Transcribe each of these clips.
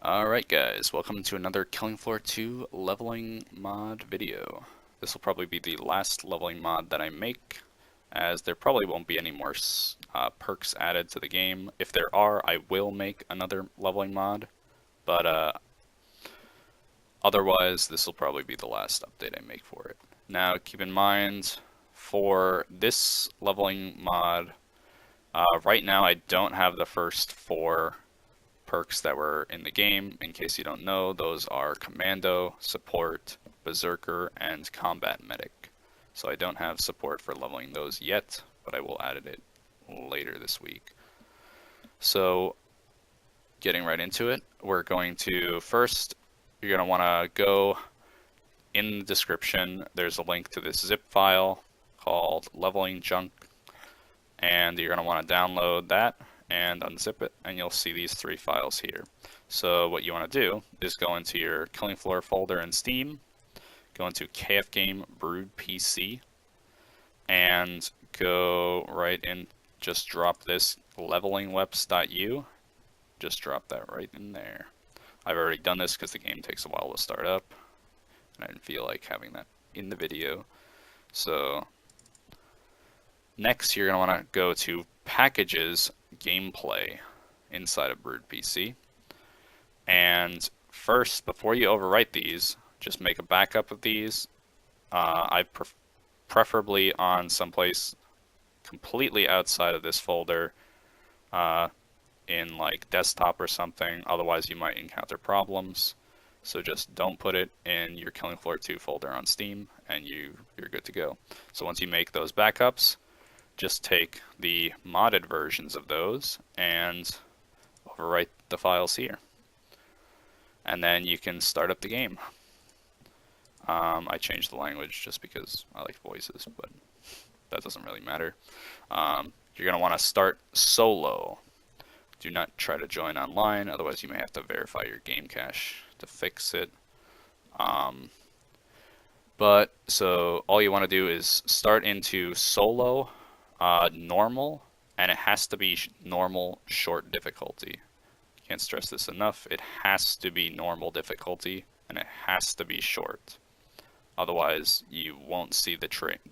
Alright guys, welcome to another Killing Floor 2 leveling mod video. This will probably be the last leveling mod that I make, as there probably won't be any more perks added to the game. If there are, I will make another leveling mod, but otherwise this will probably be the last update I make for it. Now keep in mind, for this leveling mod, right now I don't have the first 4 perks that were in the game. In case you don't know, those are Commando, Support, Berserker, and Combat Medic. So I don't have support for leveling those yet, but I will add it later this week. So getting right into it, we're going to first, you're going to want to go in the description, there's a link to this zip file called Leveling Junk, and you're going to want to download that and unzip it, and you'll see these 3 files here. So what you want to do is go into your Killing Floor folder in Steam, go into KF Game Brood PC, and go right in, just drop this levelingweps.u, just drop that right in there. I've already done this because the game takes a while to start up, and I didn't feel like having that in the video. So next you're going to want to go to Packages, Gameplay inside of Brood PC. And first, before you overwrite these, just make a backup of these. Preferably on someplace completely outside of this folder, in like desktop or something. Otherwise, you might encounter problems. So just don't put it in your Killing Floor 2 folder on Steam, and you're good to go. So once you make those backups, just take the modded versions of those and overwrite the files here. And then you can start up the game. I changed the language just because I like voices, but that doesn't really matter. You're going to want to start solo. Do not try to join online, otherwise you may have to verify your game cache to fix it. So all you want to do is start into solo, normal, and it has to be normal short difficulty. Can't stress this enough. It has to be normal difficulty, and it has to be short. Otherwise, you won't see the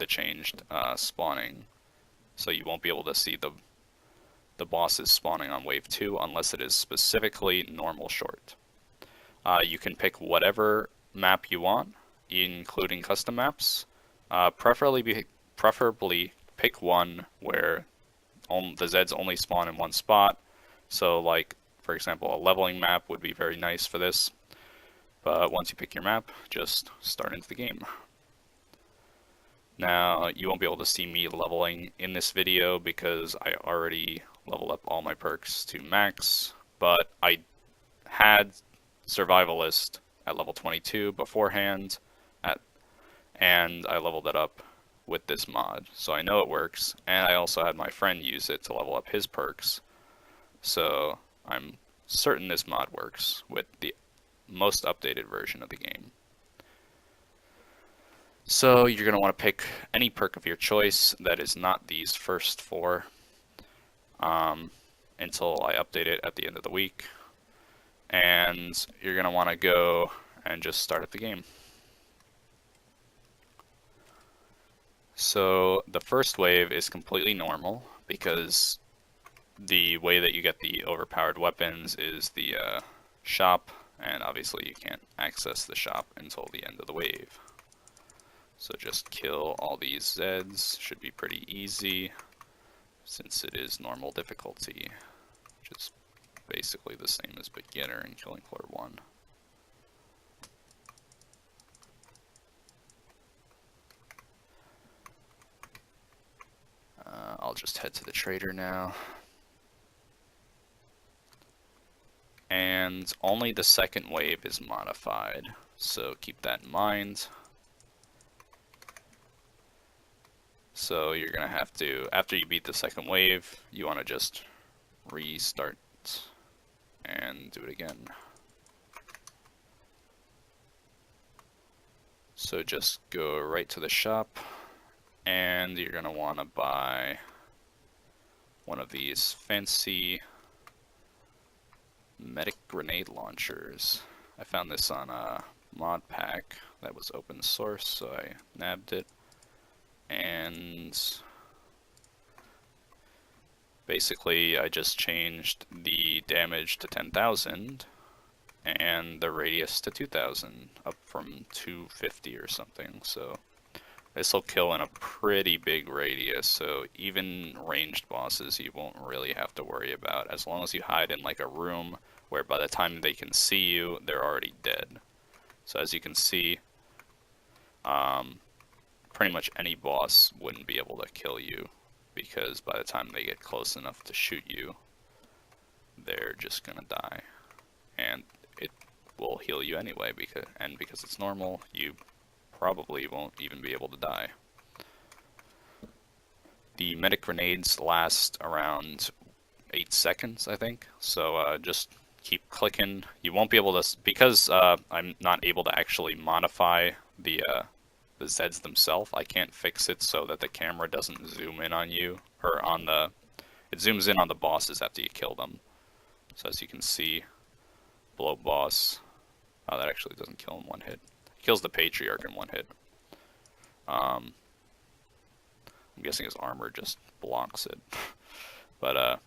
changed spawning. So you won't be able to see the bosses spawning on wave 2 unless it is specifically normal short. You can pick whatever map you want, including custom maps. Preferably pick one where the Zeds only spawn in one spot. So like, for example, a leveling map would be very nice for this. But once you pick your map, just start into the game. Now, you won't be able to see me leveling in this video because I already leveled up all my perks to max, but I had Survivalist at level 22 beforehand, and I leveled it up with this mod, so I know it works, and I also had my friend use it to level up his perks, so I'm certain this mod works with the most updated version of the game. So you're going to want to pick any perk of your choice that is not these first 4 until I update it at the end of the week, and you're going to want to go and just start up the game. So the first wave is completely normal because the way that you get the overpowered weapons is the shop, and obviously you can't access the shop until the end of the wave. So just kill all these Zeds, should be pretty easy since it is normal difficulty, which is basically the same as beginner in Killing Floor 1. I'll just head to the trader now. And only the second wave is modified, so keep that in mind. So you're going to have to, after you beat the second wave, you want to just restart and do it again. So just go right to the shop, and you're going to want to buy one of these fancy medic grenade launchers. I found this on a mod pack that was open source, so I nabbed it. And basically I just changed the damage to 10,000 and the radius to 2,000, up from 250 or something. So this will kill in a pretty big radius, so even ranged bosses you won't really have to worry about, as long as you hide in like a room where by the time they can see you, they're already dead. So as you can see, pretty much any boss wouldn't be able to kill you, because by the time they get close enough to shoot you, they're just gonna die. And it will heal you anyway, because it's normal, you probably won't even be able to die. The medic grenades last around 8 seconds, I think, so just keep clicking. You won't be able to, because I'm not able to actually modify the Zeds themselves, I can't fix it so that the camera doesn't zoom in on you, or on the, it zooms in on the bosses after you kill them. So as you can see, below boss, oh, that actually doesn't kill in one hit. It kills the Patriarch in one hit. I'm guessing his armor just blocks it. But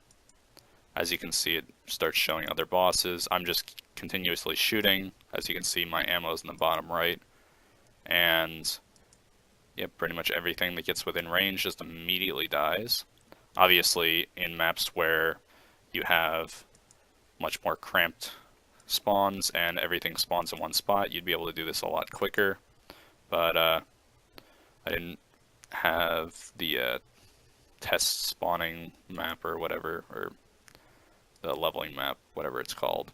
as you can see, it starts showing other bosses. I'm just continuously shooting. As you can see, my ammo's in the bottom right. And yeah, pretty much everything that gets within range just immediately dies. Obviously, in maps where you have much more cramped spawns and everything spawns in one spot, you'd be able to do this a lot quicker. But I didn't have the test spawning map or whatever, or the leveling map, whatever it's called.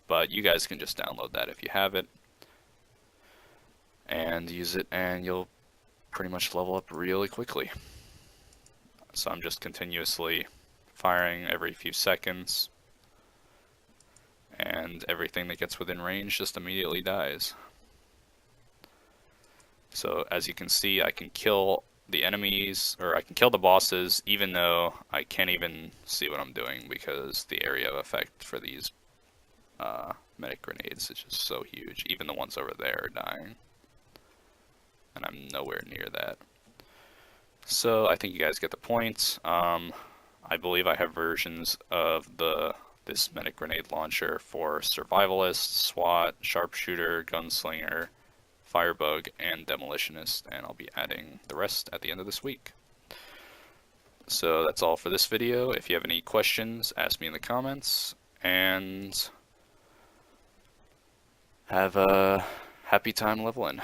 But you guys can just download that if you have it and use it, and you'll pretty much level up really quickly. So I'm just continuously firing every few seconds, and everything that gets within range just immediately dies. So as you can see, I can kill the enemies, or I can kill the bosses, even though I can't even see what I'm doing, because the area of effect for these medic grenades is just so huge. Even the ones over there are dying, and I'm nowhere near that. So I think you guys get the point. I believe I have versions of this medic grenade launcher for Survivalist, SWAT, Sharpshooter, Gunslinger, Firebug, and Demolitionist, and I'll be adding the rest at the end of this week. So that's all for this video. If you have any questions, ask me in the comments, and have a happy time leveling.